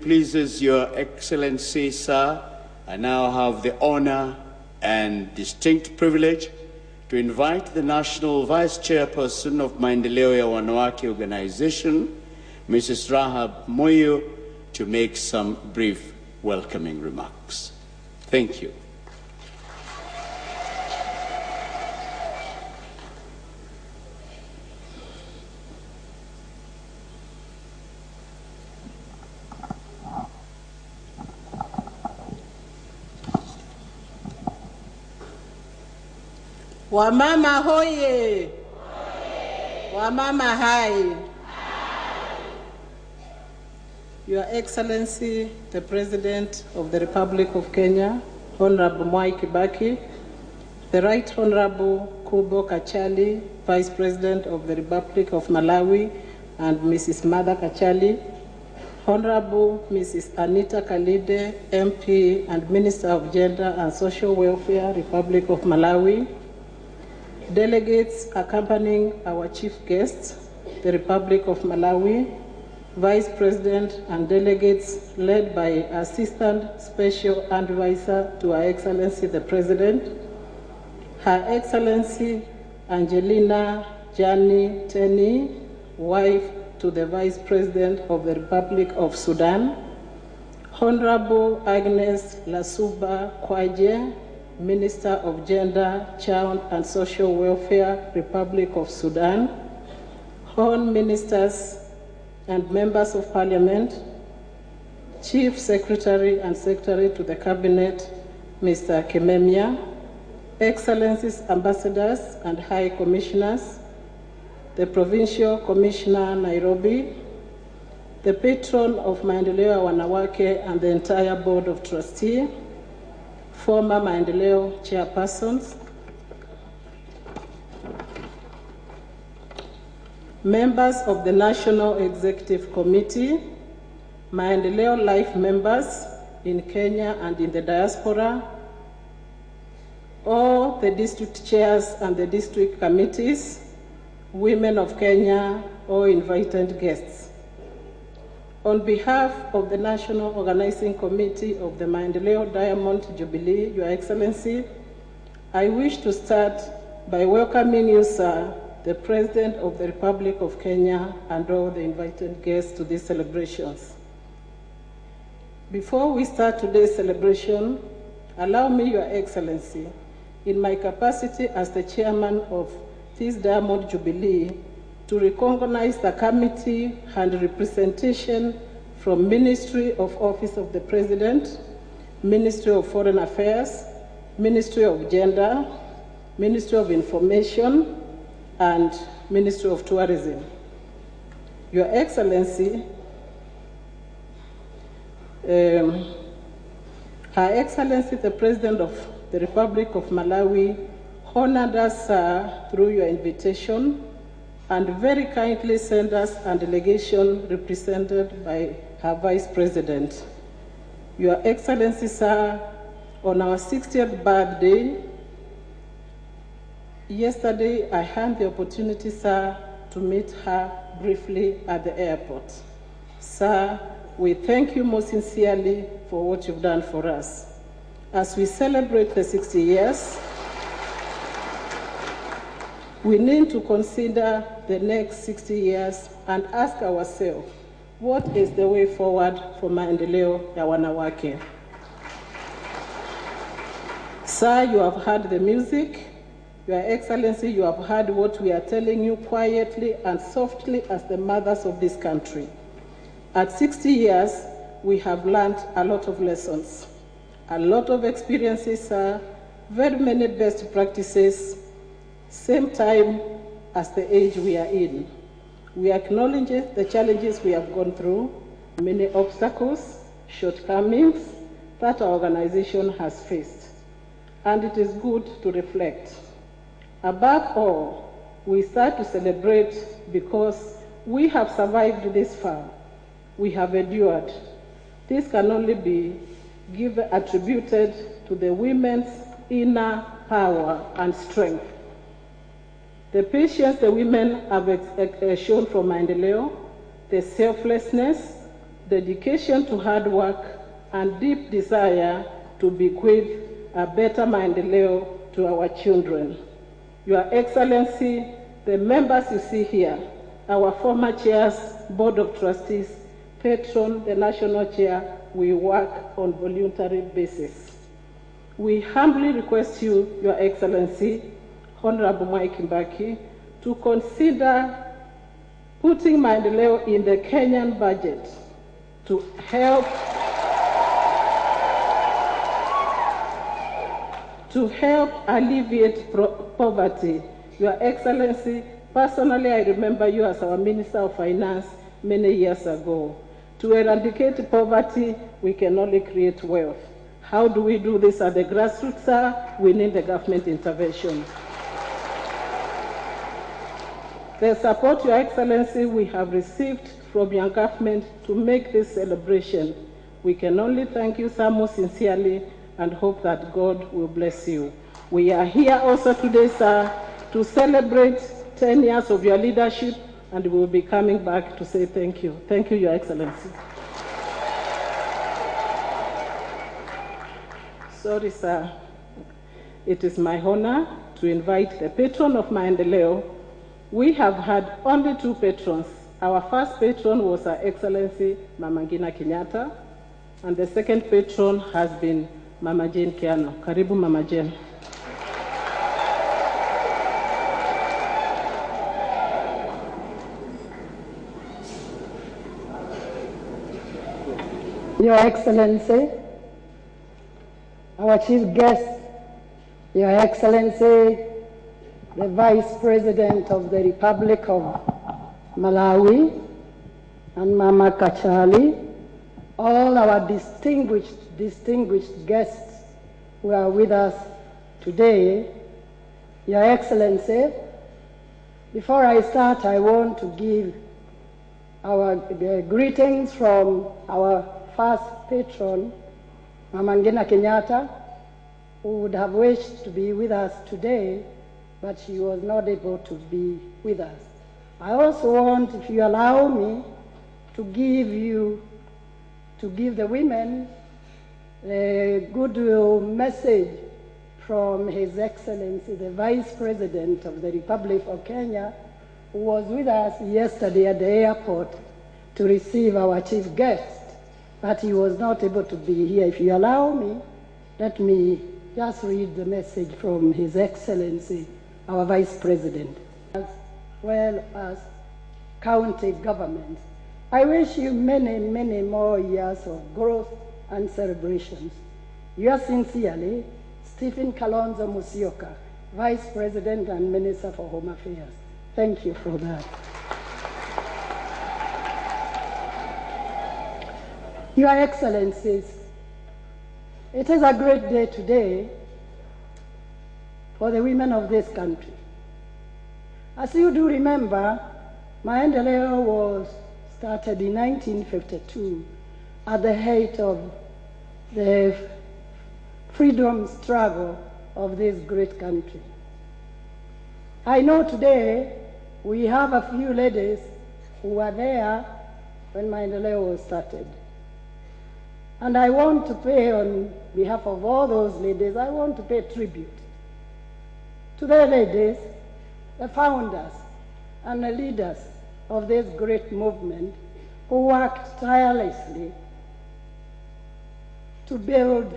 pleases Your Excellency, sir, I now have the honor and distinct privilege to invite the National Vice Chairperson of Maendeleo Wanawake Organization, Mrs. Rahab Moyo, to make some brief welcoming remarks. Thank you. Wamama hoye! Wamama hai! Your Excellency, the President of the Republic of Kenya, Honorable Mwai Kibaki, the Right Honorable Kubo Kachali, Vice President of the Republic of Malawi, and Mrs. Mada Kachali, Honorable Mrs. Anita Kalide, MP and Minister of Gender and Social Welfare, Republic of Malawi, delegates accompanying our chief guests, the Republic of Malawi, Vice President and delegates led by Assistant Special Advisor to Her Excellency the President, Her Excellency Angelina Jani Teni, wife to the Vice President of the Republic of Sudan, Honorable Agnes Lasuba Kwaje, Minister of Gender, Child and Social Welfare, Republic of Sudan, Hon Ministers and Members of Parliament, Chief Secretary and Secretary to the Cabinet, Mr. Kimemia, Excellencies, Ambassadors and High Commissioners, the Provincial Commissioner, Nairobi, the Patron of Maendeleo Wanawake and the entire Board of Trustees, former Maendeleo chairpersons, members of the National Executive Committee, Maendeleo Life members in Kenya and in the diaspora, all the district chairs and the district committees, women of Kenya, all invited guests. On behalf of the National Organizing Committee of the Maendeleo Diamond Jubilee, Your Excellency, I wish to start by welcoming you, sir, the President of the Republic of Kenya, and all the invited guests to these celebrations. Before we start today's celebration, allow me, Your Excellency, in my capacity as the chairman of this Diamond Jubilee, to recognize the committee and representation from Ministry of Office of the President, Ministry of Foreign Affairs, Ministry of Gender, Ministry of Information, and Ministry of Tourism. Your Excellency, Her Excellency, the President of the Republic of Malawi, honored us through your invitation and very kindly sent us a delegation represented by her Vice President. Your Excellency, sir, on our 60th birthday, yesterday I had the opportunity, sir, to meet her briefly at the airport. Sir, we thank you most sincerely for what you've done for us. As we celebrate the 60 years, we need to consider the next 60 years and ask ourselves, what is the way forward for Maendeleo ya Wanawake? Sir, you have heard the music. Your Excellency, you have heard what we are telling you quietly and softly as the mothers of this country. At 60 years, we have learned a lot of lessons, a lot of experiences, sir, very many best practices, same time as the age we are in. We acknowledge the challenges we have gone through, many obstacles, shortcomings that our organization has faced. And it is good to reflect. Above all, we start to celebrate because we have survived this far. We have endured. This can only be attributed to the women's inner power and strength. The patience the women have shown from Maendeleo, the selflessness, dedication to hard work, and deep desire to bequeath a better maendeleo to our children. Your Excellency, the members you see here, our former chairs, Board of Trustees, patron, the national chair, we work on voluntary basis. We humbly request you, Your Excellency, Honorable Mwai Kibaki, to consider putting maendeleo in the Kenyan budget to help alleviate poverty. Your Excellency, personally, I remember you as our Minister of Finance many years ago. To eradicate poverty, we can only create wealth. How do we do this at the grassroots, sir? We need the government intervention. The support, Your Excellency, we have received from your government to make this celebration. We can only thank you, sir, most sincerely, and hope that God will bless you. We are here also today, sir, to celebrate 10 years of your leadership, and we will be coming back to say thank you. Thank you, Your Excellency. Sorry, sir. It is my honor to invite the patron of Maendeleo. We have had only 2 patrons. Our first patron was Her Excellency Mama Ngina Kenyatta, and the second patron has been Mama Jane Kiano. Karibu, Mama Jane. Your Excellency, our chief guest, Your Excellency, the Vice President of the Republic of Malawi, and Mama Kachali, all our distinguished guests who are with us today. Your Excellency, before I start, I want to give our greetings from our first patron, Mama Ngina Kenyatta, who would have wished to be with us today, but she was not able to be with us. I also want, if you allow me, to give the women a goodwill message from His Excellency, the Vice President of the Republic of Kenya, who was with us yesterday at the airport to receive our chief guest, but he was not able to be here. If you allow me, let me just read the message from His Excellency, our Vice President, as well as county government. I wish you many, many more years of growth and celebrations. Yours sincerely, Stephen Kalonzo Musyoka, Vice President and Minister for Home Affairs. Thank you for that. Your Excellencies, it is a great day today for the women of this country. As you do remember, Maendeleo was started in 1952 at the height of the freedom struggle of this great country. I know today we have a few ladies who were there when Maendeleo was started. And I want to pay, on behalf of all those ladies, I want to pay tribute to the ladies, the founders and the leaders of this great movement who worked tirelessly to build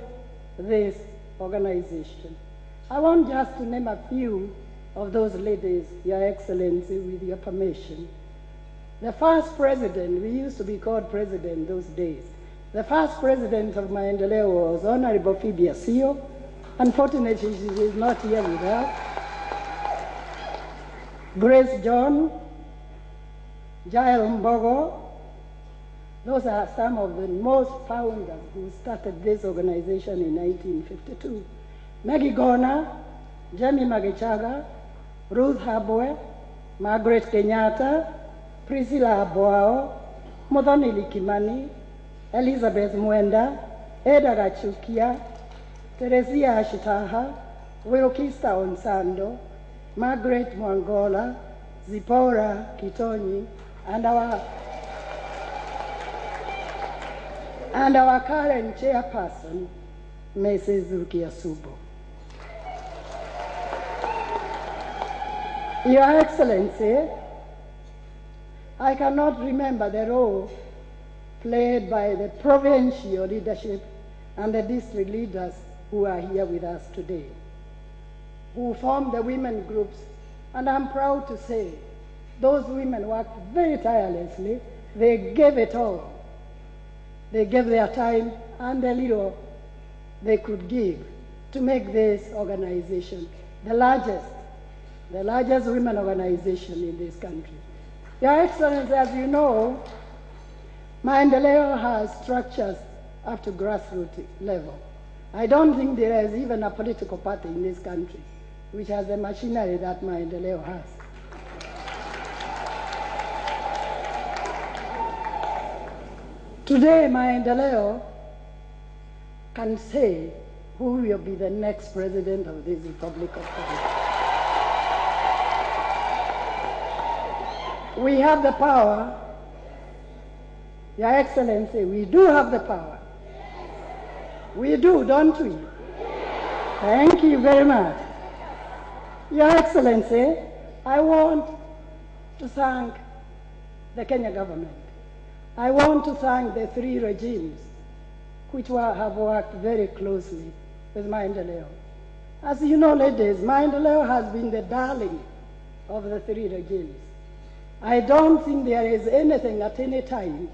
this organization. I want just to name a few of those ladies, Your Excellency, with your permission. The first president, we used to be called president those days. The first president of Maendeleo was Honorable Phoebe Asio. Unfortunately, she is not here with us. Grace John, Jael Mbogo. Those are some of the most founders who started this organization in 1952. Maggie Gona, Jamie Magichaga, Ruth Habwe, Margaret Kenyatta, Priscilla Aboao, Muthoni Likimani, Elizabeth Mwenda, Eda Gachukia, Teresia Ashitaha, Wilkista Onsando, Margaret Mwangola, Zipporah Kitonyi, and our and our current chairperson, Mrs. Rukia Subo. Your Excellency, I cannot remember the role played by the provincial leadership and the district leaders who are here with us today, who formed the women groups, and I'm proud to say those women worked very tirelessly. They gave it all. They gave their time and the little they could give to make this organization the largest women organization in this country. Your Excellency, as you know, Maendeleo has structures up to grassroots level. I don't think there is even a political party in this country which has the machinery that Maendeleo has. Today, Maendeleo can say who will be the next president of this Republic of Kenya. We have the power. Your Excellency, we do have the power. We do, don't we? Thank you very much. Your Excellency, I want to thank the Kenya government. I want to thank the three regimes which have worked very closely with Maendeleo. As you know, ladies, Maendeleo has been the darling of the three regimes. I don't think there is anything at any time,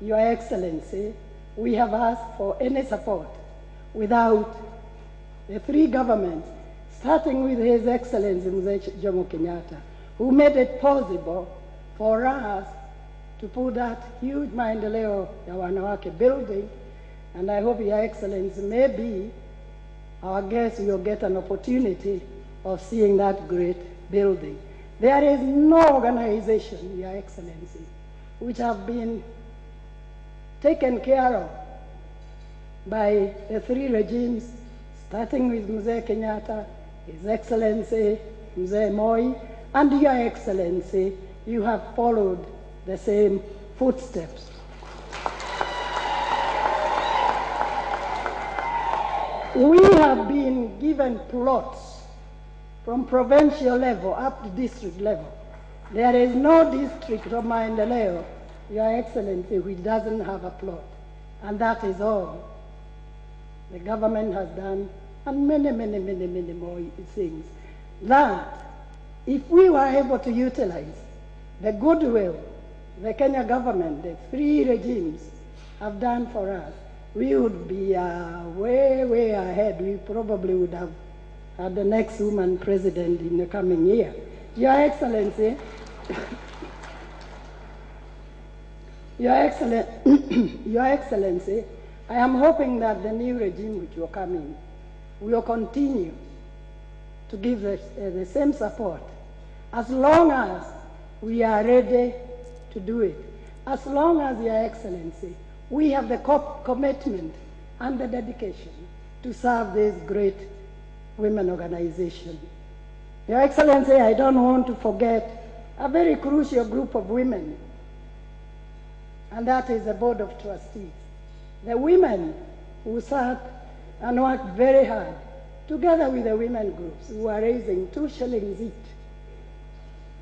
Your Excellency, we have asked for any support without the three governments, starting with His Excellency Mzee Jomo Kenyatta, who made it possible for us to put that huge maendeleo ya wanawake building, and I hope Your Excellency, maybe our guests will get an opportunity of seeing that great building. There is no organization, Your Excellency, which have been taken care of by the three regimes, starting with Mzee Kenyatta, His Excellency Mzee Moi, and Your Excellency, you have followed the same footsteps. We have been given plots from provincial level up to district level. There is no district of Maendeleo, Your Excellency, which doesn't have a plot. And that is all the government has done, and many more things. That, if we were able to utilize the goodwill the Kenya government, the three regimes, have done for us, we would be way ahead. We probably would have had the next woman president in the coming year. Your Excellency, Your Excellency, I am hoping that the new regime which will come in will continue to give the same support as long as we are ready to do it. As long as, Your Excellency, we have the commitment and the dedication to serve this great women organization. Your Excellency, I don't want to forget a very crucial group of women, and that is the Board of Trustees. The women who sat and worked very hard, together with the women groups, who are raising 2 shillings each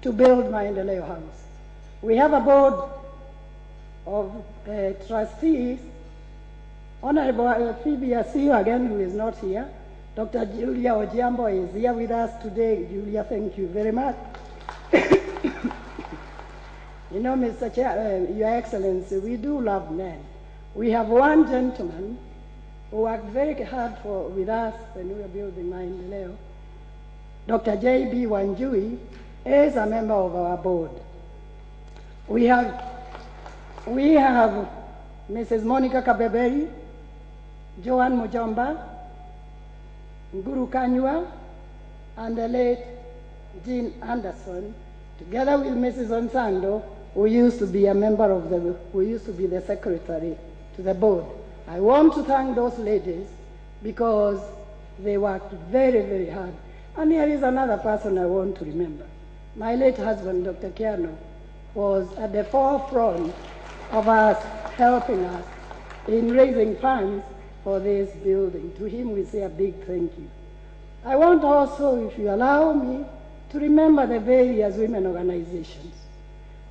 to build Maendeleo House. We have a board of trustees. Honorable Phoebe, I see you again, who is not here. Dr. Julia Ojiambo is here with us today. Julia, thank you very much. You know, Mr. Chair, Your Excellency, we do love men. We have one gentleman who worked very hard with us when we were building Maendeleo. Dr. J.B. Wanjui is a member of our board. We have Mrs. Monica Kabeberi, Joan Mujomba, Guru Kanywa, and the late Jean Anderson, together with Mrs. Onsando, who used to be a member of who used to be the secretary to the board. I want to thank those ladies because they worked very hard. And here is another person I want to remember. My late husband, Dr. Kiano, was at the forefront of us helping us in raising funds for this building. To him, we say a big thank you. I want also, if you allow me, to remember the various women organizations.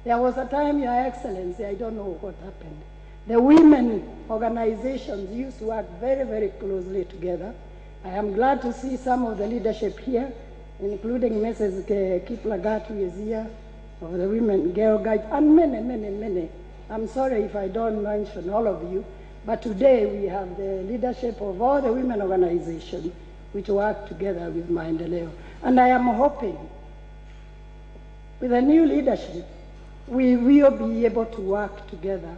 There was a time, Your Excellency, I don't know what happened. The women organizations used to work very, very closely together. I am glad to see some of the leadership here, including Mrs. Kiplagat, who is here, of the women, Girl Guide, and many, many, many. I'm sorry if I don't mention all of you, but today we have the leadership of all the women organizations which work together with Maendeleo. And I am hoping with the new leadership, we will be able to work together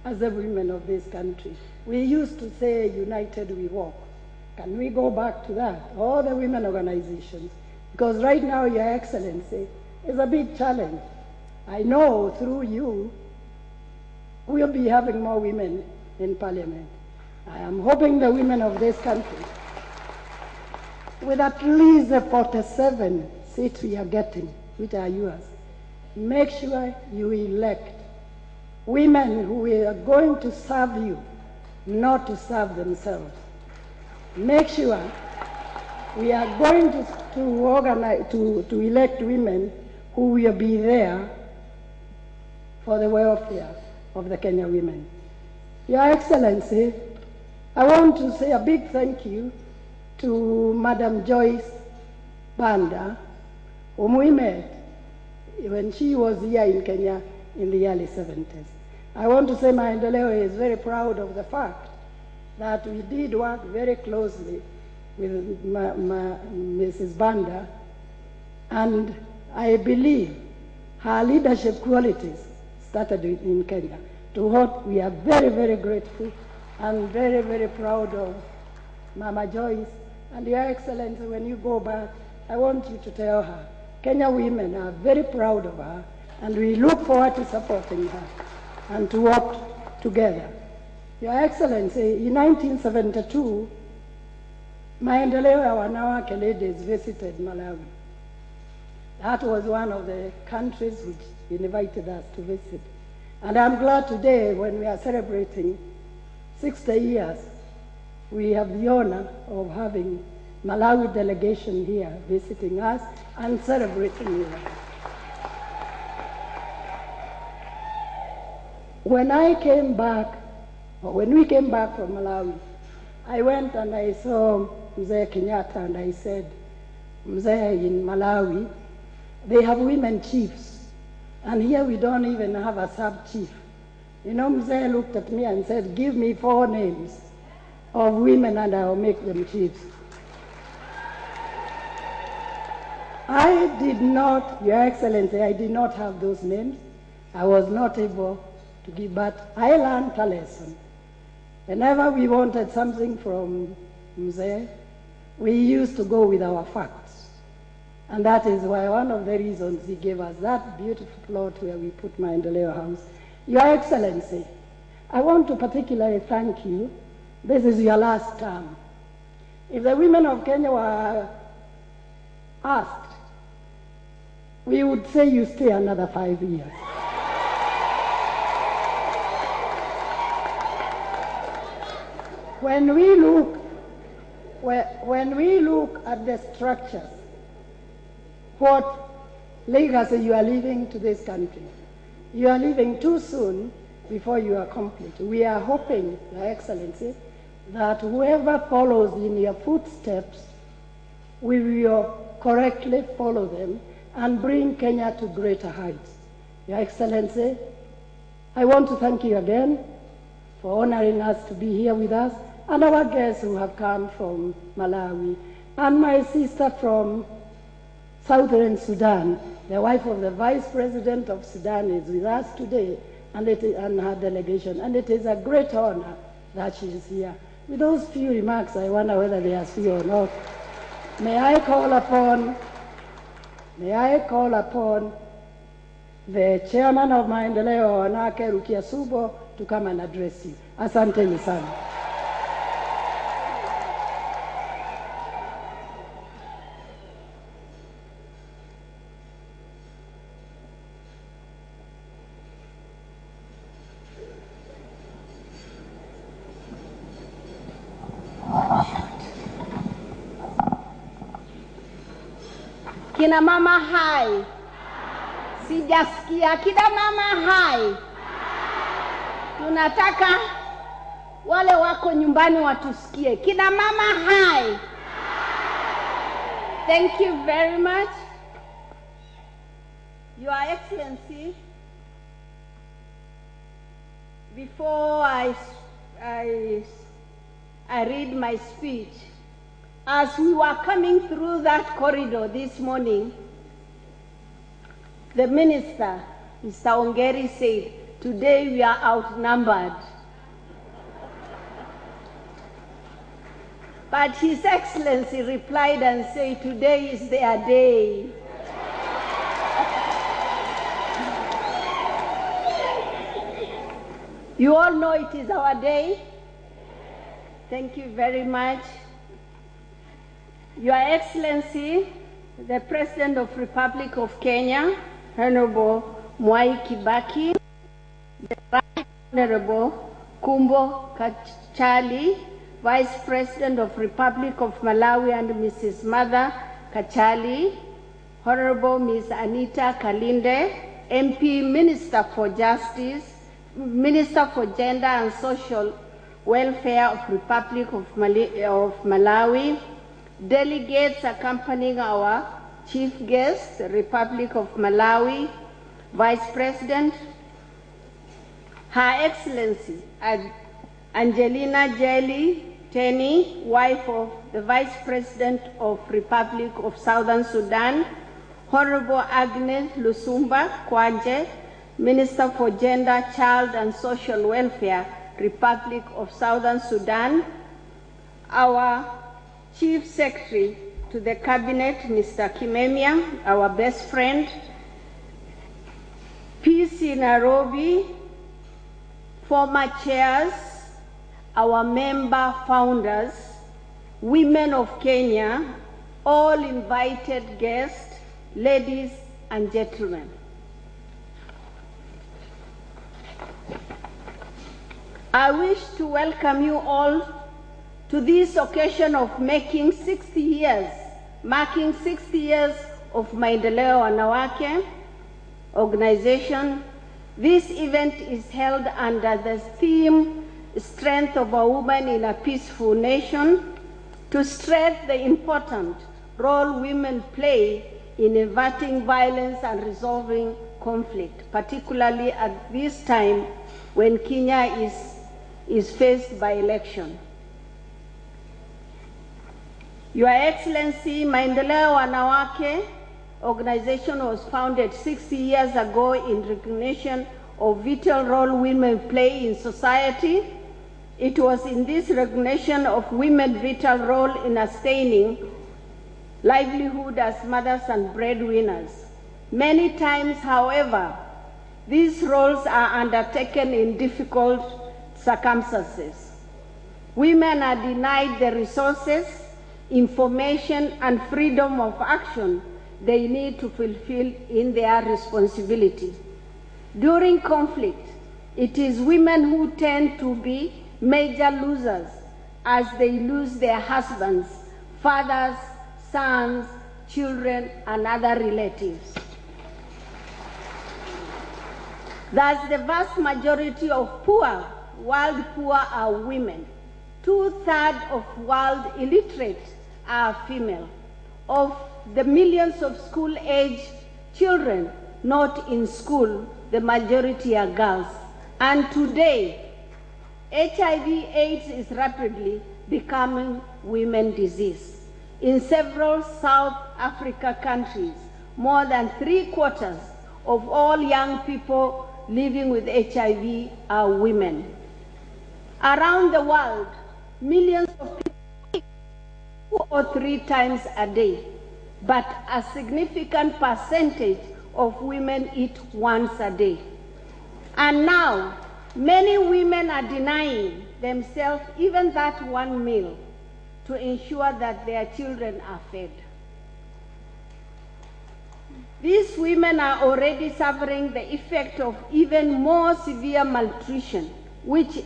as the women of this country. We used to say, united we walk. Can we go back to that? All the women organizations. Because right now, Your Excellency, is a big challenge. I know through you, we'll be having more women in Parliament. I am hoping the women of this country, with at least the 47 seats we are getting, which are yours, make sure you elect women who are going to serve you, not to serve themselves. Make sure we are going to elect women who will be there for the welfare of the Kenya women. Your Excellency, I want to say a big thank you to Madam Joyce Banda, whom we met when she was here in Kenya in the early 70s. I want to say Maendeleo is very proud of the fact that we did work very closely with Mrs. Banda, and I believe her leadership qualities started in Kenya. To what we are very, very grateful and very, very proud of Mama Joyce. And Your Excellency, when you go back, I want you to tell her, Kenya women are very proud of her, and we look forward to supporting her and to work together. Your Excellency, in 1972, maendeleo ya wanawake ladies visited Malawi. That was one of the countries which invited us to visit. And I'm glad today, when we are celebrating 60 years, we have the honor of having Malawi delegation here visiting us and celebrating with us. When we came back from Malawi, I went and I saw Mzee Kenyatta and I said, Mzee, in Malawi, they have women chiefs. And here we don't even have a sub-chief. You know, Mzee looked at me and said, give me 4 names of women and I'll make them chiefs. I did not, Your Excellency, I did not have those names. I was not able to give, but I learned a lesson. Whenever we wanted something from Mzee, we used to go with our facts. And that is why one of the reasons he gave us that beautiful plot where we put Maendeleo House. Your Excellency, I want to particularly thank you. This is your last term. If the women of Kenya were asked, we would say you stay another 5 years. When we look at the structures, what legacy you are leaving to this country, you are leaving too soon before you are complete. We are hoping, Your Excellency, that whoever follows in your footsteps, we will correctly follow them and bring Kenya to greater heights. Your Excellency, I want to thank you again for honoring us to be here with us, and our guests who have come from Malawi, and my sister from Southern Sudan, the wife of the Vice President of Sudan, is with us today, and her delegation, and it is a great honor that she is here. With those few remarks, I wonder whether they are few or not. May I call upon the chairman of Maendeleo, Wanawake, Rukia Subo, to come and address you. Asanteni sana. Kina mama hai. Sijasikia. Kina mama hai. Tunataka wale wako nyumbani watusikie. Kina mama hai. Thank you very much. Your Excellency, before I read my speech, as we were coming through that corridor this morning, the minister, Mr. Ongeri, said, today we are outnumbered. But His Excellency replied and said, today is their day. You all know it is our day. Thank you very much. Your Excellency, the President of the Republic of Kenya, Honorable Mwai Kibaki, the Right Honorable Kumbo Kachali, Vice President of the Republic of Malawi and Mrs. Mother Kachali, Honorable Ms. Anita Kalinde, MP Minister for Justice, Minister for Gender and Social Welfare of the Republic of Malawi, delegates accompanying our chief guest, the Republic of Malawi, Vice President, Her Excellency Angelina Jelly Teny, wife of the Vice President of the Republic of Southern Sudan, Honorable Agnes Lusumba Kwanje, Minister for Gender, Child and Social Welfare, Republic of Southern Sudan, our Chief Secretary to the Cabinet, Mr. Kimemia, our best friend, PC Nairobi, former chairs, our member founders, women of Kenya, all invited guests, ladies and gentlemen. I wish to welcome you all to this occasion of marking 60 years of Maendeleo Wanawake organization. This event is held under the theme, Strength of a Woman in a Peaceful Nation, to stress the important role women play in averting violence and resolving conflict, particularly at this time when Kenya is faced by election. Your Excellency, Maendeleo Wanawake organization was founded 60 years ago in recognition of vital role women play in society. It was in this recognition of women's vital role in sustaining livelihood as mothers and breadwinners. Many times, however, these roles are undertaken in difficult circumstances. Women are denied the resources, information, and freedom of action they need to fulfill in their responsibility. During conflict, it is women who tend to be major losers as they lose their husbands, fathers, sons, children, and other relatives. Thus, the vast majority of world poor are women. 2/3 of world illiterate are female. Of the millions of school-age children not in school, the majority are girls. And today, HIV/AIDS is rapidly becoming women's disease. In several South Africa countries, more than 3/4 of all young people living with HIV are women. Around the world, millions of people eat 2 or 3 times a day, but a significant percentage of women eat once a day. And now, many women are denying themselves even that one meal to ensure that their children are fed. These women are already suffering the effect of even more severe malnutrition, which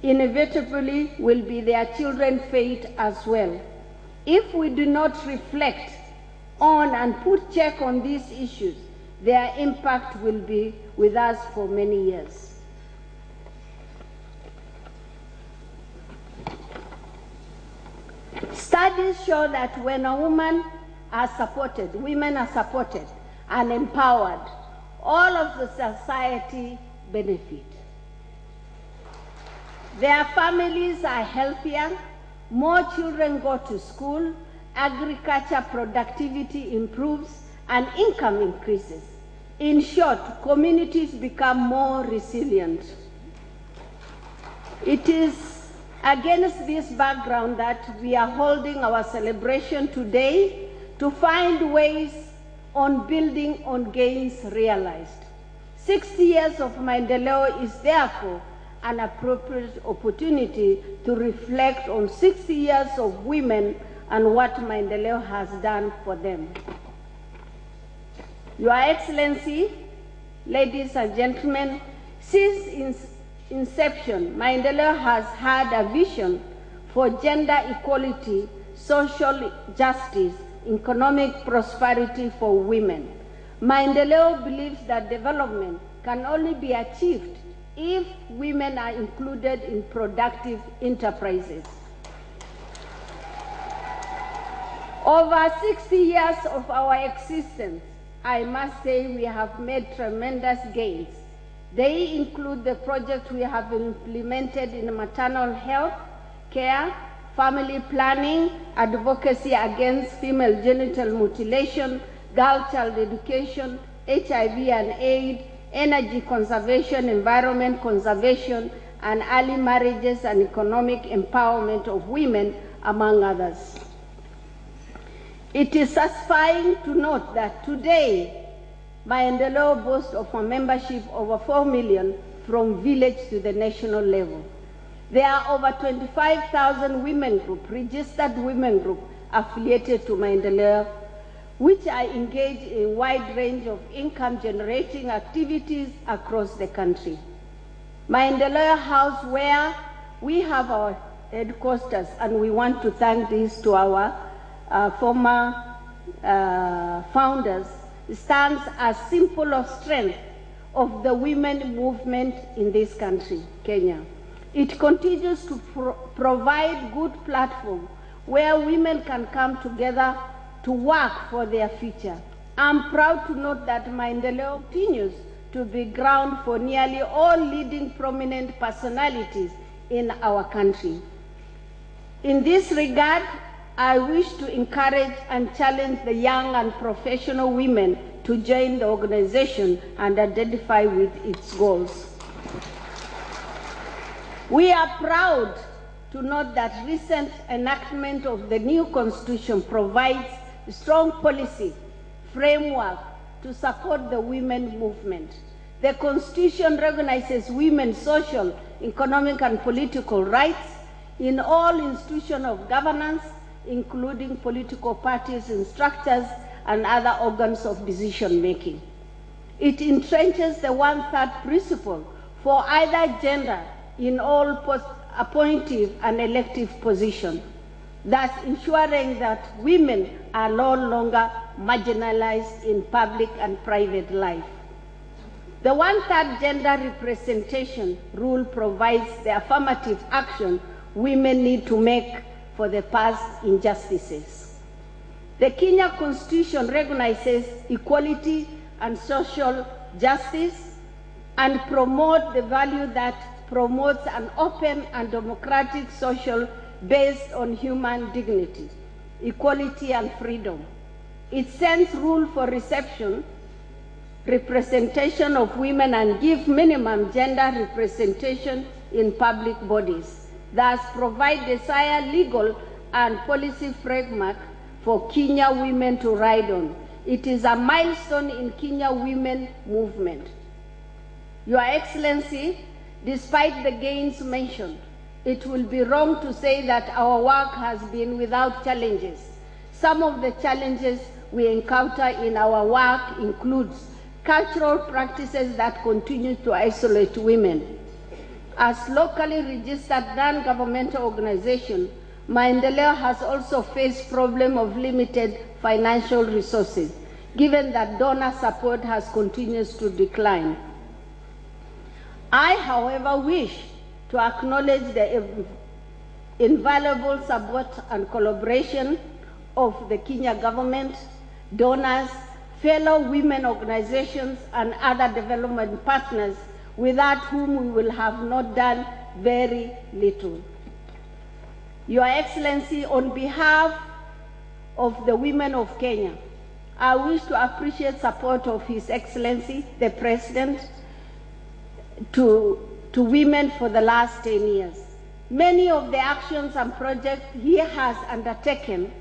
inevitably will be their children's fate as well, if we do not reflect on and put check on these issues, their impact will be with us for many years. Studies show that when a woman are supported, women are supported and empowered, all of the society benefit. Their families are healthier, more children go to school, agriculture productivity improves, and income increases. In short, communities become more resilient. It is against this background that we are holding our celebration today to find ways on building on gains realized. 60 years of maendeleo is therefore an appropriate opportunity to reflect on 60 years of women and what maendeleo has done for them. Your Excellency, ladies and gentlemen, since inception, maendeleo has had a vision for gender equality, social justice, economic prosperity for women. Maendeleo believes that development can only be achieved if women are included in productive enterprises. Over 60 years of our existence, I must say we have made tremendous gains. They include the projects we have implemented in maternal health care, family planning, advocacy against female genital mutilation, girl-child education, HIV and AIDS, energy conservation, environment conservation, and early marriages and economic empowerment of women, among others. It is satisfying to note that today, maendeleo boasts of a membership over 4 million from village to the national level. There are over 25,000 women group, registered women group affiliated to maendeleo, which are engaged in a wide range of income-generating activities across the country. Maendeleo House, where we have our headquarters, and we want to thank this to our former founders, stands as symbol of strength of the women movement in this country, Kenya. It continues to provide good platform where women can come together to work for their future. I'm proud to note that maendeleo continues to be ground for nearly all leading prominent personalities in our country. In this regard, I wish to encourage and challenge the young and professional women to join the organization and identify with its goals. We are proud to note that recent enactment of the new constitution provides a strong policy framework to support the women movement. The constitution recognizes women's social, economic, and political rights in all institutions of governance, including political parties and structures and other organs of decision-making. It entrenches the one-third principle for either gender in all appointive and elective positions, thus ensuring that women are no longer marginalized in public and private life. The one-third gender representation rule provides the affirmative action women need to make for the past injustices. The Kenya Constitution recognizes equality and social justice and promotes the value that promotes an open and democratic social based on human dignity, equality, and freedom. It sends rules for representation of women and gives minimum gender representation in public bodies, thus provide desired legal and policy framework for Kenya women to ride on. It is a milestone in Kenya women movement. Your Excellency, despite the gains mentioned, it will be wrong to say that our work has been without challenges. Some of the challenges we encounter in our work includes cultural practices that continue to isolate women. As locally registered non-governmental organization, Maendeleo has also faced problem of limited financial resources, given that donor support has continued to decline. I, however, wish to acknowledge the invaluable support and collaboration of the Kenya government, donors, fellow women organizations, and other development partners, without whom we will have not done very little. Your Excellency, on behalf of the women of Kenya, I wish to appreciate support of His Excellency, the President, to women for the last 10 years. Many of the actions and projects he has undertaken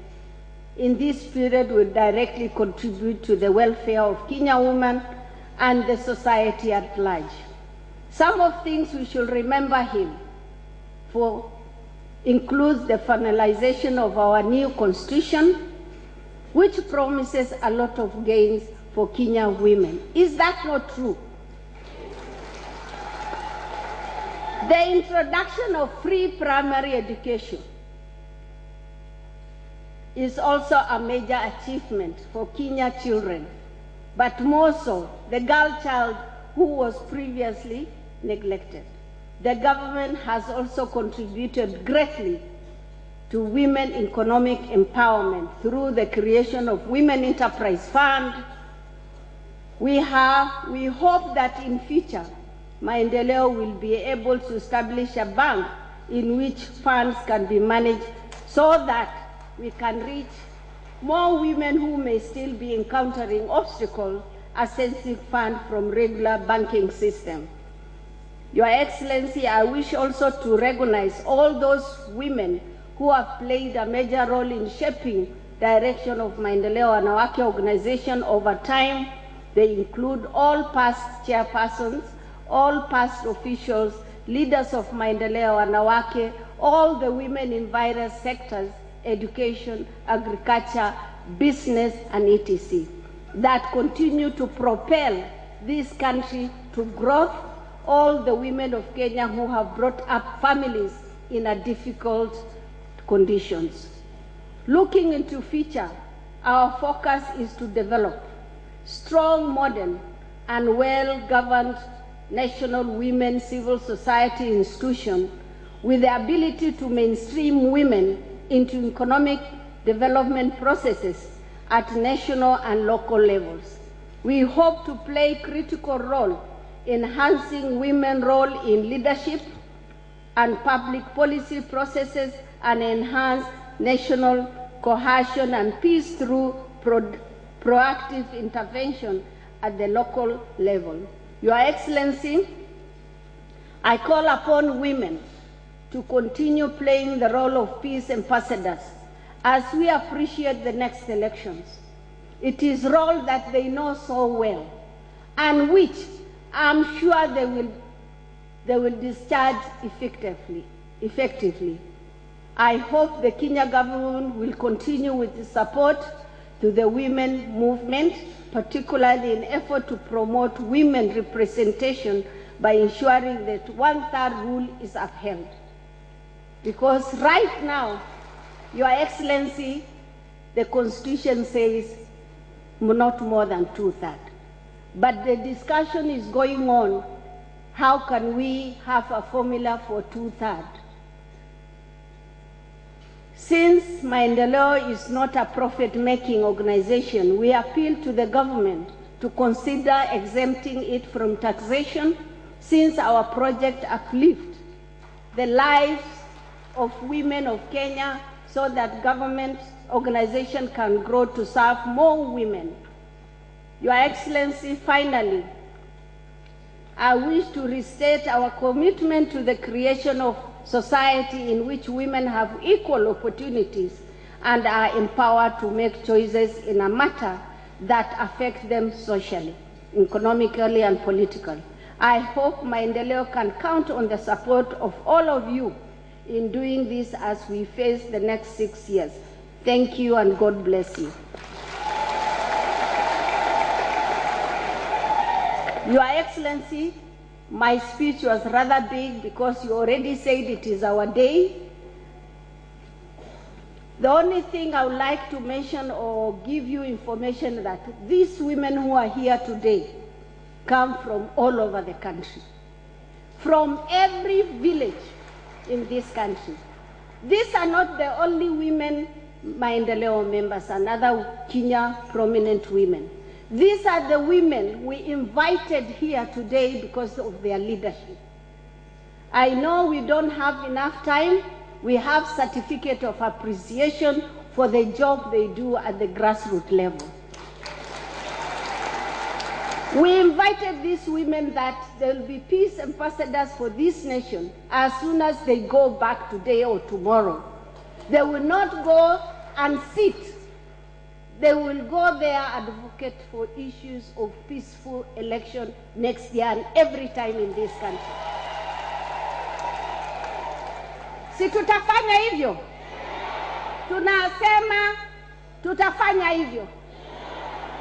in this period will directly contribute to the welfare of Kenya women and the society at large. Some of things we should remember him for includes the finalization of our new constitution, which promises a lot of gains for Kenya women. Is that not true? The introduction of free primary education is also a major achievement for Kenya children, but more so the girl child who was previously neglected. The government has also contributed greatly to women economic empowerment through the creation of Women Enterprise Fund. We hope that in future, Maendeleo will be able to establish a bank in which funds can be managed so that we can reach more women who may still be encountering obstacles accessing funds from regular banking system. Your Excellency, I wish also to recognize all those women who have played a major role in shaping direction of Maendeleo Wanawake organization over time. They include all past chairpersons, all past officials, leaders of Maendeleo Wanawake, all the women in various sectors, education, agriculture, business, and etc., that continue to propel this country to growth, all the women of Kenya who have brought up families in a difficult conditions. Looking into future, our focus is to develop strong, modern, and well-governed national women civil society institution with the ability to mainstream women into economic development processes at national and local levels. We hope to play a critical role in enhancing women's role in leadership and public policy processes and enhance national cohesion and peace through proactive intervention at the local level. Your Excellency, I call upon women to continue playing the role of peace ambassadors as we appreciate the next elections. It is a role that they know so well and which I'm sure they will discharge effectively. I hope the Kenya government will continue with the support to the women movement, particularly in effort to promote women representation by ensuring that 1/3 rule is upheld. Because right now, Your Excellency, the Constitution says not more than 2/3. But the discussion is going on, how can we have a formula for 2/3? Since Maendeleo is not a profit-making organization, we appeal to the government to consider exempting it from taxation, since our project uplifts the lives of women of Kenya so that government organization can grow to serve more women. Your Excellency, finally, I wish to restate our commitment to the creation of society in which women have equal opportunities and are empowered to make choices in a matter that affect them socially, economically, and politically. I hope Maendeleo can count on the support of all of you in doing this as we face the next 6 years. Thank you and God bless you. Your Excellency, my speech was rather big because you already said it is our day. The only thing I would like to mention or give you information that these women who are here today come from all over the country, from every village in this country. These are not the only women Maendeleo members and other Kenya prominent women. These are the women we invited here today because of their leadership. I know we don't have enough time. We have certificate of appreciation for the job they do at the grassroots level. We invited these women that there will be peace ambassadors for this nation as soon as they go back today or tomorrow. They will not go and sit. They will go there and advocate for issues of peaceful election next year and every time in this country. Si tutafanya hivyo? Tunasema tutafanya hivyo.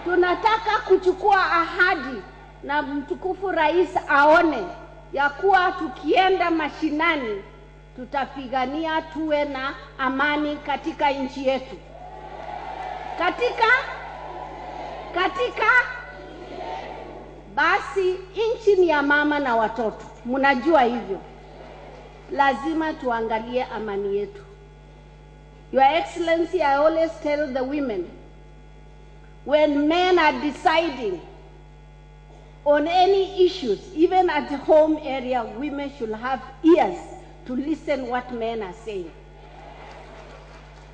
Tunataka kuchukua ahadi na mtukufu rais aone ya kuwa tukienda mashinani tutapigania tuwe na amani katika nchi yetu. Katika basi nchi ni ya mama na watoto. Mnajua hivyo. Lazima tuangalie amani yetu. Your Excellency, I always tell the women, when men are deciding on any issues, even at the home area, women should have ears to listen what men are saying.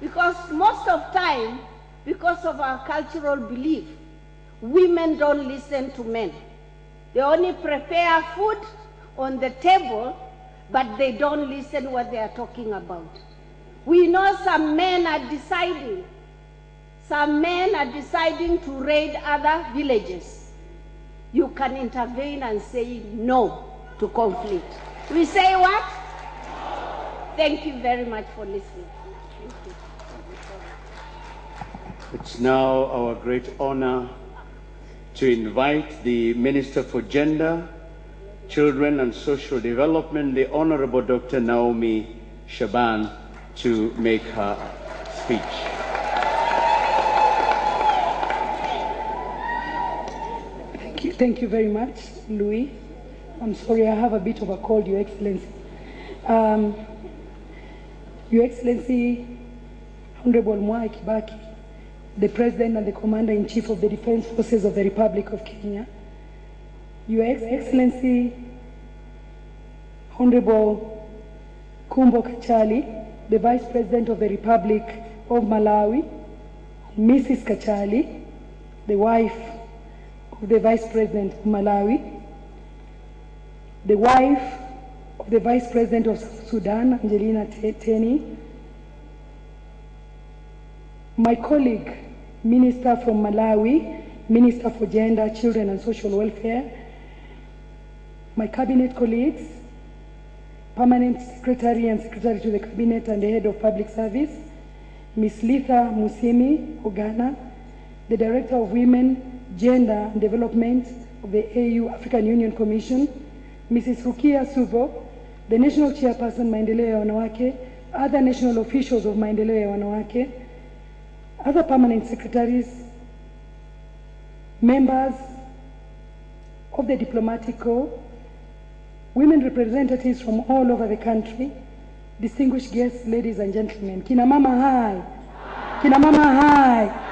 Because most of time, because of our cultural belief, women don't listen to men. They only prepare food on the table, but they don't listen what they are talking about. We know some men are deciding. Some men are deciding to raid other villages. You can intervene and say no to conflict. We say what? Thank you very much for listening. Thank you. It's now our great honor to invite the Minister for Gender, Children and Social Development, the Honorable Dr. Naomi Shaban, to make her speech. Thank you very much, Louis. I'm sorry, I have a bit of a cold, Your Excellency. Your Excellency, Honorable Mwai Kibaki, the President and the Commander-in-Chief of the Defense Forces of the Republic of Kenya, Your Excellency, Honorable Kumbo Kachali, the Vice President of the Republic of Malawi, Mrs. Kachali, the wife of the Vice President of Malawi, the wife of the Vice President of Sudan, Angelina Teny, my colleague, Minister from Malawi, Minister for Gender, Children and Social Welfare, my cabinet colleagues, Permanent Secretary and Secretary to the Cabinet and the Head of Public Service, Ms. Litha Musimi Ogana, the Director of Women, Gender and Development of the AU African Union Commission, Mrs. Rukia Subo, the National Chairperson, Maendeleo Wanawake, other national officials of Maendeleo Wanawake, other permanent secretaries, members of the diplomatic corps, women representatives from all over the country, distinguished guests, ladies and gentlemen. Kina mama hai. Kina mama hai.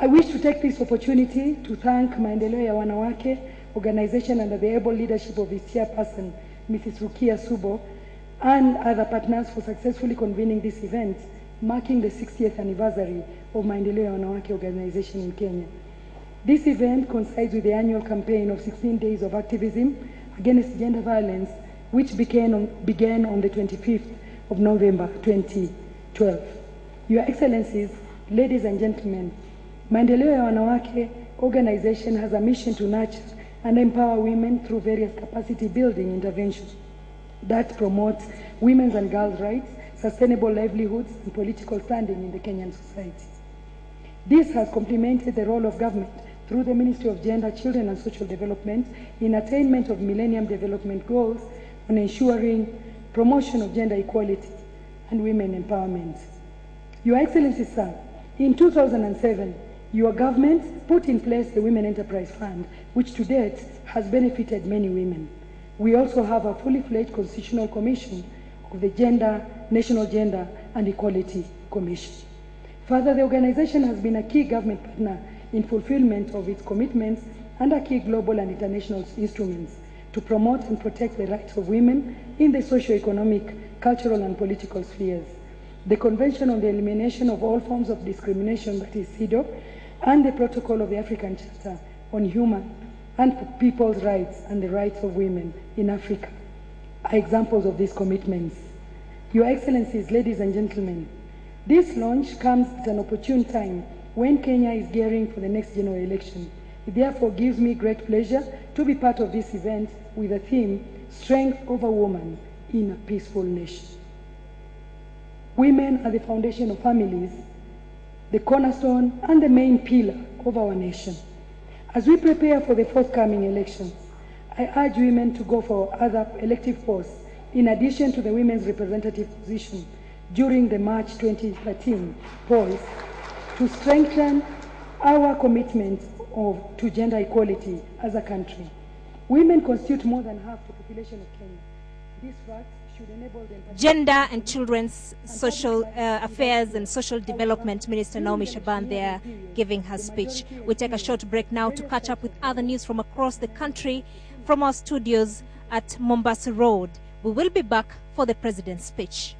I wish to take this opportunity to thank Maendeleo ya Wanawake organization under the able leadership of its chairperson, Mrs. Rukia Subo, and other partners for successfully convening this event, marking the 60th anniversary of Maendeleo ya Wanawake organization in Kenya. This event coincides with the annual campaign of 16 days of activism against gender violence, which began on the 25th of November 2012. Your Excellencies, ladies and gentlemen, Maendeleo ya Wanawake organization has a mission to nurture and empower women through various capacity building interventions that promote women's and girls' rights, sustainable livelihoods, and political standing in the Kenyan society. This has complemented the role of government through the Ministry of Gender, Children and Social Development in attainment of Millennium Development Goals on ensuring promotion of gender equality, and women empowerment. Your Excellency, sir, in 2007, your government put in place the Women Enterprise Fund, which to date has benefited many women. We also have a fully fledged constitutional commission of the National Gender and Equality Commission. Further, the organization has been a key government partner in fulfillment of its commitments under key global and international instruments to promote and protect the rights of women in the socio-economic, cultural, and political spheres. The Convention on the Elimination of All Forms of Discrimination, that is CEDAW, and the Protocol of the African Charter on Human and People's Rights and the Rights of Women in Africa are examples of these commitments. Your Excellencies, ladies and gentlemen, this launch comes at an opportune time when Kenya is gearing for the next general election. It therefore gives me great pleasure to be part of this event with the theme, Strength over Woman in a Peaceful Nation. Women are the foundation of families, the cornerstone and the main pillar of our nation. As we prepare for the forthcoming elections, I urge women to go for other elective posts in addition to the women's representative position during the March 2013 polls to strengthen our commitment to gender equality as a country. Women constitute more than half the population of Kenya. This fact should enable them... Gender and Children's Social Affairs and Social Development Minister Naomi Shaban there giving her speech. We take a short break now to catch up with other news from across the country from our studios at Mombasa Road. We will be back for the President's speech.